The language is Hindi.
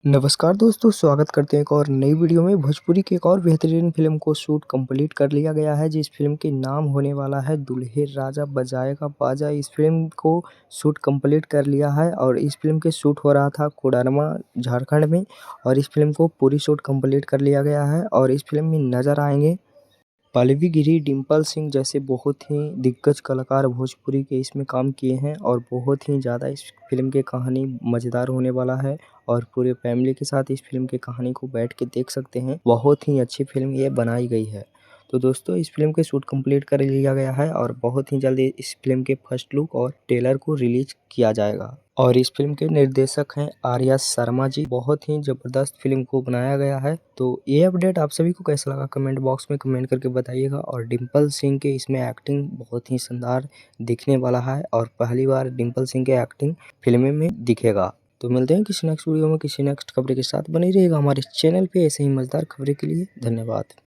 नमस्कार दोस्तों, स्वागत करते हैं एक और नई वीडियो में। भोजपुरी की एक और बेहतरीन फ़िल्म को शूट कंप्लीट कर लिया गया है, जिस फ़िल्म के नाम होने वाला है दूल्हे राजा बजाएगा बाजा। इस फ़िल्म को शूट कंप्लीट कर लिया है और इस फ़िल्म के शूट हो रहा था कोडरमा, झारखंड में। और इस फ़िल्म को पूरी शूट कंप्लीट कर लिया गया है और इस फ़िल्म में नज़र आएँगे पल्लवी गिरी, डिम्पल सिंह जैसे बहुत ही दिग्गज कलाकार भोजपुरी के इसमें काम किए हैं और बहुत ही ज़्यादा इस फ़िल्म की कहानी मज़ेदार होने वाला है और पूरे फैमिली के साथ इस फ़िल्म की कहानी को बैठ के देख सकते हैं। बहुत ही अच्छी फ़िल्म ये बनाई गई है। तो दोस्तों, इस फ़िल्म के शूट कंप्लीट कर लिया गया है और बहुत ही जल्दी इस फ़िल्म के फर्स्ट लुक और ट्रेलर को रिलीज़ किया जाएगा। और इस फ़िल्म के निर्देशक हैं आर्या शर्मा जी। बहुत ही ज़बरदस्त फ़िल्म को बनाया गया है। तो ये अपडेट आप सभी को कैसा लगा कमेंट बॉक्स में कमेंट करके बताइएगा। और डिम्पल सिंह के इसमें एक्टिंग बहुत ही शानदार दिखने वाला है और पहली बार डिम्पल सिंह के एक्टिंग फ़िल्म में दिखेगा। तो मिलते हैं किसी नेक्स्ट वीडियो में किसी नेक्स्ट खबरें के साथ। बने रहिएगा हमारे चैनल पे ऐसे ही मज़ेदार खबरें के लिए। धन्यवाद।